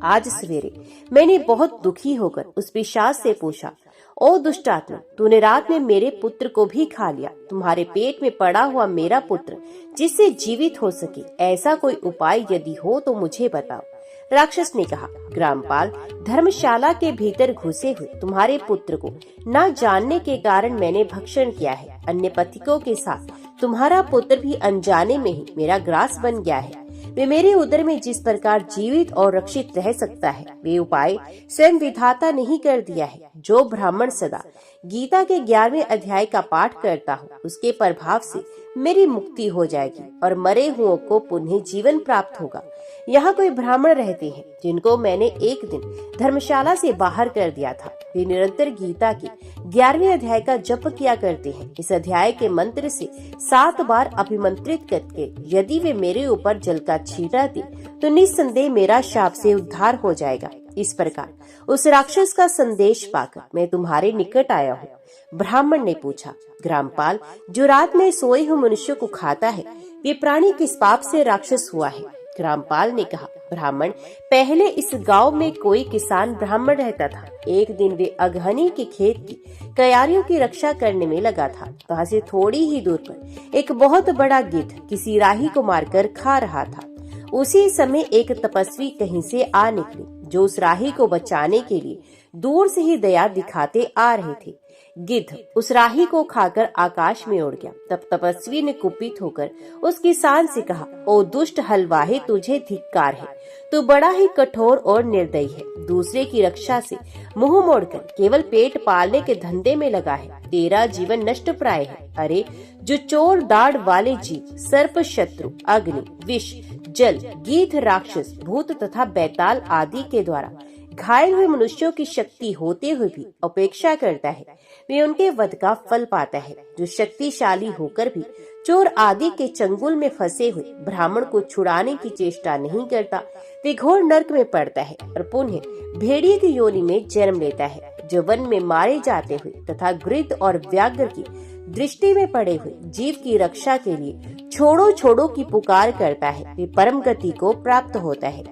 आज सवेरे मैंने बहुत दुखी होकर उस पिशाच से पूछा, ओ दुष्टात्मा, तूने रात में मेरे पुत्र को भी खा लिया। तुम्हारे पेट में पड़ा हुआ मेरा पुत्र जिससे जीवित हो सके, ऐसा कोई उपाय यदि हो तो मुझे बताओ। राक्षस ने कहा, ग्रामपाल, धर्मशाला के भीतर घुसे हुए तुम्हारे पुत्र को न जानने के कारण मैंने भक्षण किया है। अन्य पथिकों के साथ तुम्हारा पुत्र भी अनजाने में ही मेरा ग्रास बन गया है। वे मेरे उदर में जिस प्रकार जीवित और रक्षित रह सकता है, वे उपाय स्वयं विधाता ने ही कर दिया है। जो ब्राह्मण सदा गीता के 11वें अध्याय का पाठ करता हो, उसके प्रभाव से मेरी मुक्ति हो जाएगी और मरे हुओं को पुनः जीवन प्राप्त होगा। यहाँ कोई ब्राह्मण रहते हैं जिनको मैंने एक दिन धर्मशाला से बाहर कर दिया था। वे निरंतर गीता के 11वें अध्याय का जप किया करते हैं। इस अध्याय के मंत्र से 7 बार अभिमंत्रित करके यदि वे मेरे ऊपर जल का छींटा दे तो निस्संदेह मेरा शाप से उद्धार हो जाएगा। इस प्रकार उस राक्षस का संदेश पाकर मैं तुम्हारे निकट आया हूँ। ब्राह्मण ने पूछा, ग्रामपाल, जो रात में सोए हुए मनुष्य को खाता है, वे प्राणी किस पाप से राक्षस हुआ है? ग्रामपाल ने कहा, ब्राह्मण, पहले इस गांव में कोई किसान ब्राह्मण रहता था। एक दिन वे अगहनी के खेत की क्यारियों की रक्षा करने में लगा था। वहाँ से थोड़ी ही दूर पर एक बहुत बड़ा गिद्ध किसी राही को मारकर खा रहा था। उसी समय एक तपस्वी कहीं से आ निकले, जो उस राही को बचाने के लिए दूर से ही दया दिखाते आ रहे थे। गिद्ध उस राही को खाकर आकाश में उड़ गया। तब तपस्वी ने कुपित होकर उस किसान से कहा, ओ दुष्ट हलवाही, तुझे धिक्कार है, तू बड़ा ही कठोर और निर्दयी है। दूसरे की रक्षा से मुंह मोड़कर केवल पेट पालने के धंधे में लगा है। तेरा जीवन नष्ट प्राय है। अरे जो चोर दाढ़ वाले जीव, सर्प, शत्रु, अग्नि, विष, जल, गीध, राक्षस, भूत तथा बैताल आदि के द्वारा घायल हुए मनुष्यों की शक्ति होते हुए भी अपेक्षा करता है, वे उनके वध का फल पाता है। जो शक्तिशाली होकर भी चोर आदि के चंगुल में फंसे हुए ब्राह्मण को छुड़ाने की चेष्टा नहीं करता, वे घोर नरक में पड़ता है और पुनः भेड़िए की योनि में जन्म लेता है। जो वन में मारे जाते हुए तथा गृध्र और व्याघ्र की दृष्टि में पड़े हुए जीव की रक्षा के लिए छोड़ो छोड़ो की पुकार करता है, वे परम गति को प्राप्त होता है।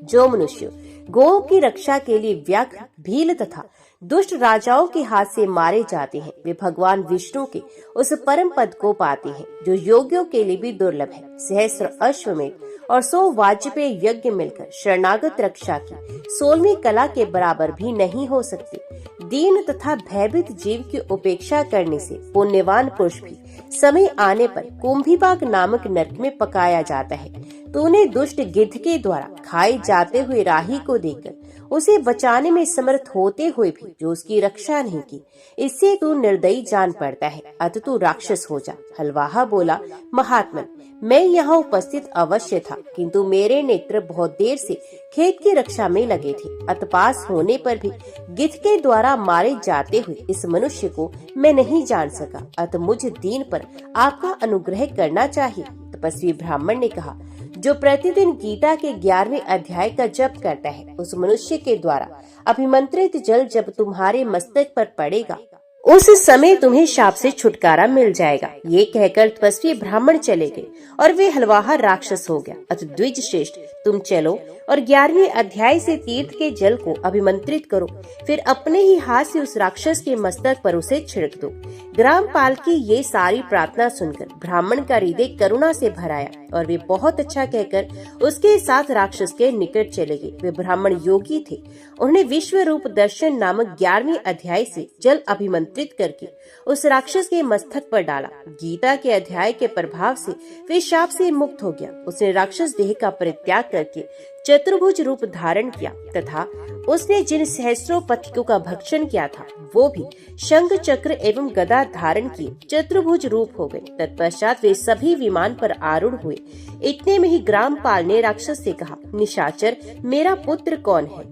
जो मनुष्य गौ की रक्षा के लिए व्याघ्र, भील तथा दुष्ट राजाओं के हाथ से मारे जाते हैं, वे भगवान विष्णु के उस परम पद को पाते हैं, जो योगियों के लिए भी दुर्लभ है। सहस्त्र अश्वमेध और 100 वाजपेय यज्ञ मिलकर शरणागत रक्षा की 16वीं कला के बराबर भी नहीं हो सकते। दीन तथा भयभीत जीव की उपेक्षा करने से पुण्यवान पुरुष भी समय आने पर कुंभीपाक नामक नरक में पकाया जाता है। तूने दुष्ट गिद्ध के द्वारा खाए जाते हुए राही को देखकर उसे बचाने में समर्थ होते हुए भी जो उसकी रक्षा नहीं की, इससे तू निर्दयी जान पड़ता है, अतः तू राक्षस हो जा। हलवाहा बोला, महात्मन, मैं यहाँ उपस्थित अवश्य था, किंतु मेरे नेत्र बहुत देर से खेत की रक्षा में लगे थे। अतपास होने पर भी गिद्ध के द्वारा मारे जाते हुए इस मनुष्य को मैं नहीं जान सका, अतः मुझ दीन पर आपका अनुग्रह करना चाहिए। तपस्वी ब्राह्मण ने कहा, जो प्रतिदिन गीता के 11वें अध्याय का जप करता है, उस मनुष्य के द्वारा अभिमंत्रित जल जब तुम्हारे मस्तक पर पड़ेगा, उस समय तुम्हें शाप से छुटकारा मिल जाएगा। ये कहकर तपस्वी ब्राह्मण चले गए और वे हलवाहा राक्षस हो गया। अतः द्विज श्रेष्ठ, तुम चलो और 11वें अध्याय से तीर्थ के जल को अभिमंत्रित करो, फिर अपने ही हाथ से उस राक्षस के मस्तक पर उसे छिड़क दो। ग्रामपाल की ये सारी प्रार्थना सुनकर ब्राह्मण का हृदय करुणा से भर आया और वे बहुत अच्छा कहकर उसके साथ राक्षस के निकट चले गए। वे ब्राह्मण योगी थे। उन्हें विश्व रूप दर्शन नामक 11वें अध्याय से जल अभिमंत्रित करके उस राक्षस के मस्तक पर डाला। गीता के अध्याय के प्रभाव से वे शाप से मुक्त हो गया। उसने राक्षस देह का परित्याग करके चतुर्भुज रूप धारण किया तथा उसने जिन सहस्रों पथिकों का भक्षण किया था वो भी शंख चक्र एवं गदा धारण किए चतुर्भुज रूप हो गए। तत्पश्चात वे सभी विमान पर आरूढ़ हुए। इतने में ही ग्रामपाल ने राक्षस से कहा, निशाचर, मेरा पुत्र कौन है,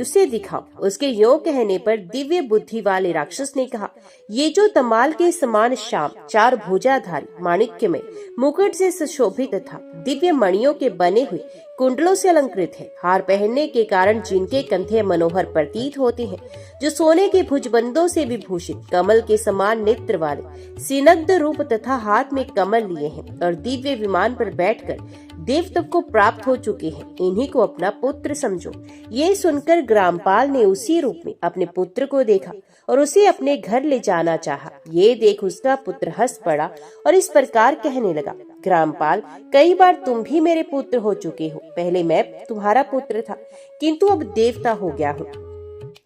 उसे दिखाओ। उसके यो कहने पर दिव्य बुद्धि वाले राक्षस ने कहा, ये जो तमाल के समान श्याम, 4 भुजाधारी, माणिक्यमय मुकुट से सुशोभित तथा दिव्य मणियों के बने हुए कुंडलों से अलंकृत है, हार पहनने के कारण जिनके कंधे मनोहर प्रतीत होते हैं, जो सोने के भुजबंदों से विभूषित, कमल के समान नेत्र वाले, सिनग्ध रूप तथा हाथ में कमल लिए हैं और दिव्य विमान पर बैठकर देवत्व को प्राप्त हो चुके हैं, इन्हीं को अपना पुत्र समझो। ये सुनकर ग्रामपाल ने उसी रूप में अपने पुत्र को देखा और उसे अपने घर ले जाना चाहा। ये देख उसका पुत्र हंस पड़ा और इस प्रकार कहने लगा, ग्रामपाल, कई बार तुम भी मेरे पुत्र हो चुके हो। पहले मैं तुम्हारा पुत्र था, किंतु अब देवता हो गया हूँ।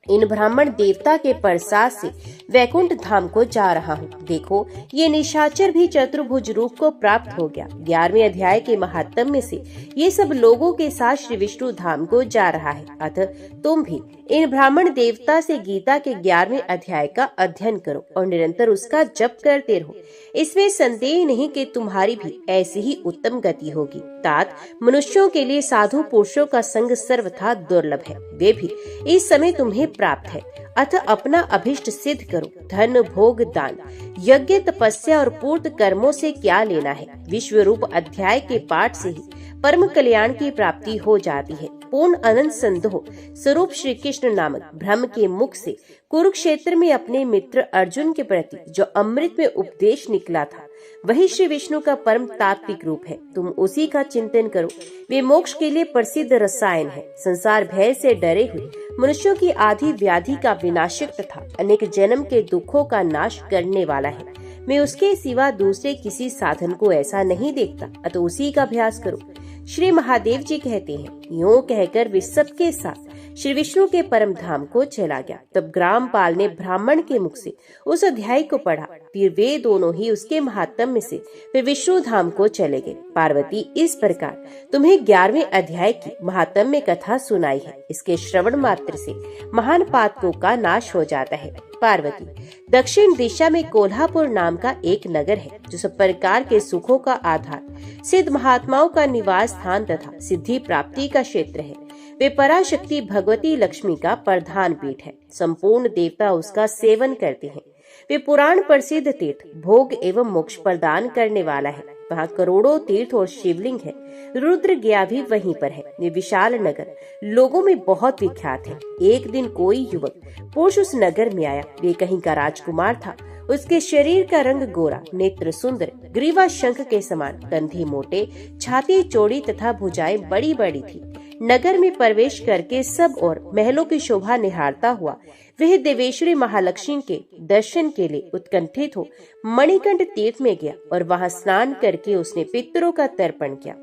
इन ब्राह्मण देवता के प्रसाद से वैकुंठ धाम को जा रहा हूँ। देखो, ये निशाचर भी चतुर्भुज रूप को प्राप्त हो गया। 11वें अध्याय के महात्म्य से ये सब लोगों के साथ श्री विष्णु धाम को जा रहा है। अतः तुम भी इन ब्राह्मण देवता से गीता के 11वें अध्याय का अध्ययन करो और निरंतर उसका जप करते रहो। इसमें संदेह नहीं कि तुम्हारी भी ऐसी ही उत्तम गति होगी। तात, मनुष्यों के लिए साधु पुरुषों का संग सर्वथा दुर्लभ है, वे भी इस समय तुम्हें प्राप्त है। अतः अपना अभिष्ट सिद्ध करो। धन, भोग, दान, यज्ञ, तपस्या और पूर्त कर्मों से क्या लेना है। विश्व रूप अध्याय के पाठ से ही परम कल्याण की प्राप्ति हो जाती है। पूर्ण अनंत संदोह स्वरूप श्री कृष्ण नामक ब्रह्म के मुख से कुरुक्षेत्र में अपने मित्र अर्जुन के प्रति जो अमृत में उपदेश निकला था, वही श्री विष्णु का परम तात्विक रूप है। तुम उसी का चिंतन करो। वे मोक्ष के लिए प्रसिद्ध रसायन है। संसार भय से डरे हुए मनुष्यों की आदि व्याधि का विनाशक तथा अनेक जन्म के दुखों का नाश करने वाला है। मैं उसके सिवा दूसरे किसी साधन को ऐसा नहीं देखता, अतः उसी का अभ्यास करो। श्री महादेव जी कहते हैं, यूं कहकर वे सबके साथ श्री विष्णु के परम धाम को चला गया। तब ग्रामपाल ने ब्राह्मण के मुख से उस अध्याय को पढ़ा। फिर वे दोनों ही उसके महात्म्य से वे विष्णु धाम को चले गए। पार्वती, इस प्रकार तुम्हें 11वें अध्याय की महात्म्य कथा सुनाई है। इसके श्रवण मात्र से महान पातकों का नाश हो जाता है। पार्वती, दक्षिण दिशा में कोल्हापुर नाम का एक नगर है, जो सब प्रकार के सुखों का आधार, सिद्ध महात्माओं का निवास स्थान तथा सिद्धि प्राप्ति का क्षेत्र है। वे पराशक्ति भगवती लक्ष्मी का प्रधान पीठ है। संपूर्ण देवता उसका सेवन करते हैं। वे पुराण प्रसिद्ध तीर्थ, भोग एवं मोक्ष प्रदान करने वाला है। वहाँ करोड़ों तीर्थ और शिवलिंग है। रुद्र गया भी वहीं पर है। ये विशाल नगर लोगों में बहुत विख्यात है। एक दिन कोई युवक पुरुष उस नगर में आया। वे कहीं का राजकुमार था। उसके शरीर का रंग गोरा, नेत्र सुंदर, ग्रीवा शंख के समान, कंधे मोटे, छाती चौड़ी तथा भुजाएं बड़ी बड़ी थी। नगर में प्रवेश करके सब और महलों की शोभा निहारता हुआ वह देवेश्वरी महालक्ष्मी के दर्शन के लिए उत्कंठित हो मणिकंठ तीर्थ में गया और वहां स्नान करके उसने पितरों का तर्पण किया।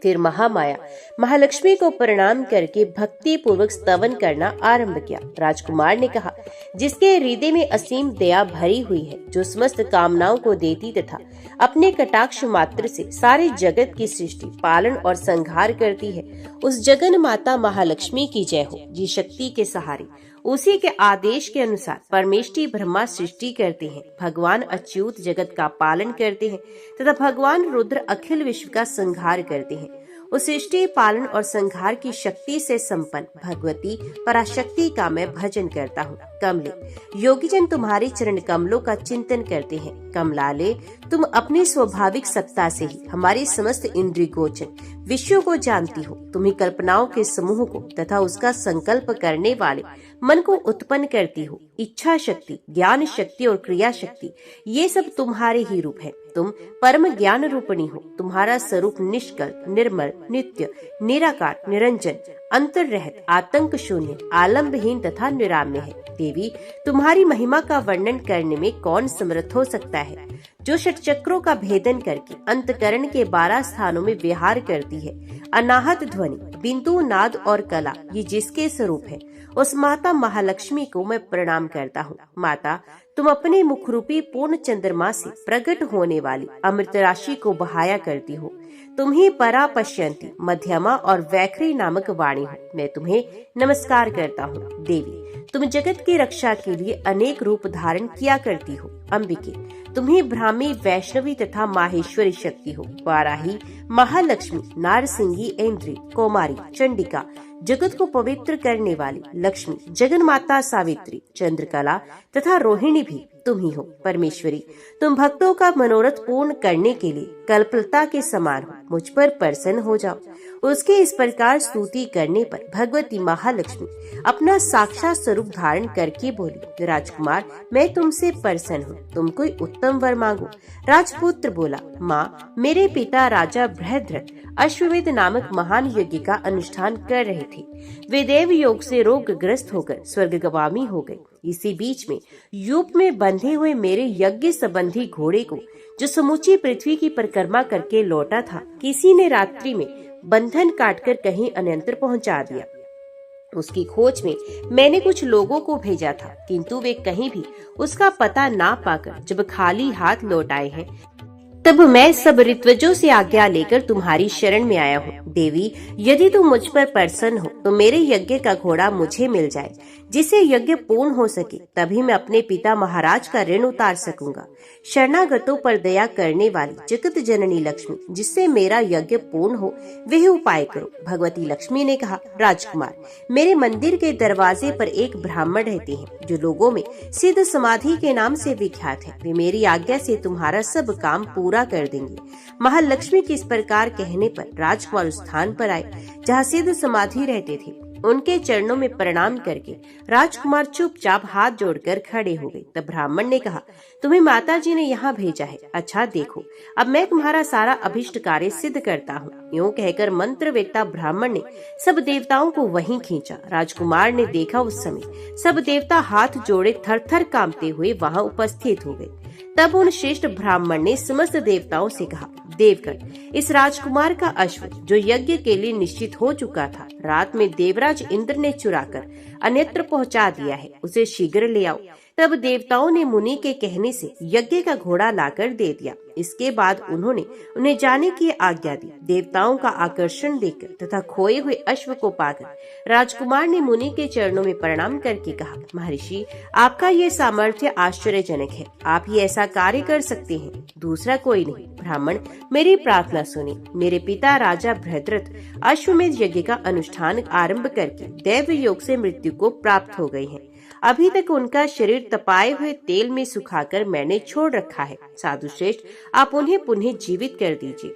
फिर महामाया महालक्ष्मी को प्रणाम करके भक्ति पूर्वक स्तवन करना आरंभ किया। राजकुमार ने कहा, जिसके हृदय में असीम दया भरी हुई है, जो समस्त कामनाओं को देती तथा अपने कटाक्ष मात्र से सारे जगत की सृष्टि, पालन और संहार करती है, उस जगन माता महालक्ष्मी की जय हो। जी शक्ति के सहारे उसी के आदेश के अनुसार परमेष्ठी ब्रह्मा सृष्टि करते हैं, भगवान अच्युत जगत का पालन करते हैं तथा भगवान रुद्र अखिल विश्व का संहार करते हैं। उस सृष्टि, पालन और संहार की शक्ति से संपन्न भगवती पराशक्ति का मैं भजन करता हूँ। कमले, योगीजन तुम्हारे चरण कमलों का चिंतन करते हैं। कमलाले, तुम अपनी स्वाभाविक सत्ता से ही हमारे समस्त इंद्रिय गोचर विषयों को जानती हो। तुम्ही कल्पनाओं के समूह को तथा उसका संकल्प करने वाले मन को उत्पन्न करती हो। इच्छा शक्ति, ज्ञान शक्ति और क्रिया शक्ति, ये सब तुम्हारे ही रूप है। तुम परम ज्ञान रूपिणी हो। तुम्हारा स्वरूप निष्कल्प, निर्मल, नित्य, निराकार, निरंजन, अंतर रहित, आतंक शून्य, आलम्बहीन तथा निराम्य है। देवी, तुम्हारी महिमा का वर्णन करने में कौन समर्थ हो सकता है, जो षट चक्रों का भेदन करके अंतकरण के 12 स्थानों में विहार करती है। अनाहत ध्वनि, बिंदु, नाद और कला, ये जिसके स्वरूप है, उस माता महालक्ष्मी को मैं प्रणाम करता हूँ। माता, तुम अपने मुख रूपी पूर्ण चंद्रमा से प्रकट होने वाली अमृत राशि को बहाया करती हो। तुम ही परा पश्यंती, मध्यमा और वैखरी नामक वाणी हो। मैं तुम्हें नमस्कार करता हूँ। देवी, तुम जगत की रक्षा के लिए अनेक रूप धारण किया करती हो। अंबिके, तुम ही ब्राह्मी, वैष्णवी तथा माहेश्वरी शक्ति हो। वाराही, महालक्ष्मी, नारसिंगी, ऐन्द्री, कौमारी, चंडिका, जगत को पवित्र करने वाली लक्ष्मी, जगन माता सावित्री, चंद्रकला तथा रोहिणी भी तुम ही हो। परमेश्वरी, तुम भक्तों का मनोरथ पूर्ण करने के लिए कल्पलता के समान हो। मुझ पर प्रसन्न हो जाओ। उसके इस प्रकार स्तुति करने पर भगवती महालक्ष्मी अपना साक्षात स्वरूप धारण करके बोली, राजकुमार, मैं तुमसे प्रसन्न हूँ। तुम कोई उत्तम वर मांगो। राजपुत्र बोला, माँ, मेरे पिता राजा बृहद्रथ अश्वमेध नामक महान यज्ञ का अनुष्ठान कर रहे थे। वे देव योग से रोगग्रस्त होकर स्वर्गगामी हो गए। इसी बीच में यूप में बंधे हुए मेरे यज्ञ संबंधी घोड़े को, जो समूची पृथ्वी की परिक्रमा करके लौटा था, किसी ने रात्रि में बंधन काटकर कहीं अन्यंत्र पहुंचा दिया। उसकी खोज में मैंने कुछ लोगों को भेजा था, किंतु वे कहीं भी उसका पता ना पाकर जब खाली हाथ लौट आए हैं, तब मैं सब ऋत्विजों से आज्ञा लेकर तुम्हारी शरण में आया हूँ। देवी, यदि तुम मुझ पर प्रसन्न हो तो मेरे यज्ञ का घोड़ा मुझे मिल जाए, जिससे यज्ञ पूर्ण हो सके, तभी मैं अपने पिता महाराज का ऋण उतार सकूंगा। शरणागतों पर दया करने वाली जगत जननी लक्ष्मी, जिससे मेरा यज्ञ पूर्ण हो, वह उपाय करो। भगवती लक्ष्मी ने कहा, राजकुमार, मेरे मंदिर के दरवाजे पर एक ब्राह्मण रहते हैं, जो लोगों में सिद्ध समाधि के नाम से विख्यात है। वे मेरी आज्ञा से तुम्हारा सब काम पूरा कर देंगे। महालक्ष्मी के इस प्रकार कहने पर राजकुमार उस स्थान पर आए जहाँ सिद्ध समाधि रहते थे। उनके चरणों में प्रणाम करके राजकुमार चुपचाप हाथ जोड़कर खड़े हो गए। तब ब्राह्मण ने कहा, तुम्हें माताजी ने यहाँ भेजा है। अच्छा देखो, अब मैं तुम्हारा सारा अभिष्ट कार्य सिद्ध करता हूँ। यूँ कहकर मंत्र वेत्ता ब्राह्मण ने सब देवताओं को वहीं खींचा। राजकुमार ने देखा उस समय सब देवता हाथ जोड़े थर थर कांपते हुए वहाँ उपस्थित हो गए। तब उन श्रेष्ठ ब्राह्मण ने समस्त देवताओं से कहा, देवगण, इस राजकुमार का अश्व, जो यज्ञ के लिए निश्चित हो चुका था, रात में देवराज इंद्र ने चुराकर अन्यत्र पहुंचा दिया है। उसे शीघ्र ले आओ। तब देवताओं ने मुनि के कहने से यज्ञ का घोड़ा लाकर दे दिया। इसके बाद उन्होंने उन्हें जाने की आज्ञा दी। देवताओं का आकर्षण देखकर तथा खोए हुए अश्व को पाकर राजकुमार ने मुनि के चरणों में प्रणाम करके कहा, महर्षि, आपका ये सामर्थ्य आश्चर्यजनक है। आप ही ऐसा कार्य कर सकते हैं, दूसरा कोई नहीं। ब्राह्मण, मेरी प्रार्थना सुने। मेरे पिता राजा बृहद्रथ अश्वमेध यज्ञ का अनुष्ठान आरंभ करके दैव योग से मृत्यु को प्राप्त हो गए हैं। अभी तक उनका शरीर तपाए हुए तेल में सुखाकर मैंने छोड़ रखा है। साधु श्रेष्ठ, आप उन्हें पुनः जीवित कर दीजिए।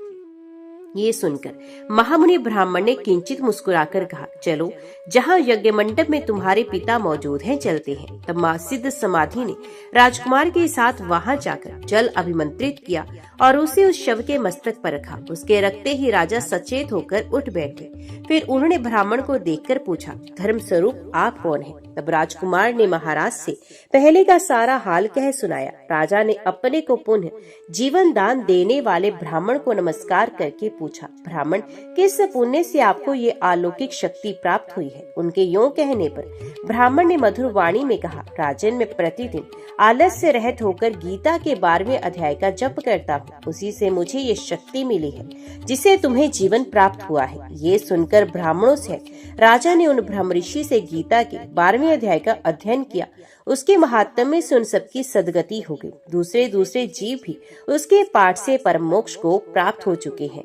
ये सुनकर महामुनि ब्राह्मण ने किंचित मुस्कुराकर कहा, चलो, जहाँ यज्ञ मंडप में तुम्हारे पिता मौजूद हैं चलते हैं। तब माँ सिद्ध समाधि ने राजकुमार के साथ वहाँ जाकर जल अभिमंत्रित किया और उसे उस शव के मस्तक पर रखा। उसके रखते ही राजा सचेत होकर उठ बैठे। फिर उन्होंने ब्राह्मण को देखकर पूछा, धर्म स्वरूप आप कौन हैं? तब राजकुमार ने महाराज से पहले का सारा हाल कह सुनाया। राजा ने अपने को पुनः जीवन दान देने वाले ब्राह्मण को नमस्कार करके पूछा, ब्राह्मण, किस पुण्य से आपको ये अलौकिक शक्ति प्राप्त हुई है? उनके यूं कहने पर ब्राह्मण ने मधुर वाणी में कहा, राजन, मैं प्रतिदिन आलस्य रहित होकर गीता के 12वें अध्याय का जप करता हूँ। उसी से मुझे ये शक्ति मिली है जिसे तुम्हें जीवन प्राप्त हुआ है। ये सुनकर ब्राह्मणों से राजा ने उन ब्रह्म ऋषि से गीता के 12वें अध्याय का अध्ययन किया। उसके महात्म्य से उन सबकी सदगति हो गई। दूसरे जीव भी उसके पाठ से परम मोक्ष को प्राप्त हो चुके हैं।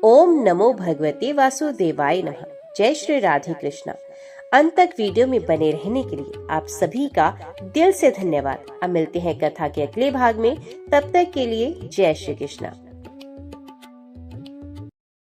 ओम नमो भगवते वासुदेवाय नमः। जय श्री राधे कृष्णा। अंत तक वीडियो में बने रहने के लिए आप सभी का दिल से धन्यवाद। अब मिलते हैं कथा के अगले भाग में। तब तक के लिए जय श्री कृष्णा।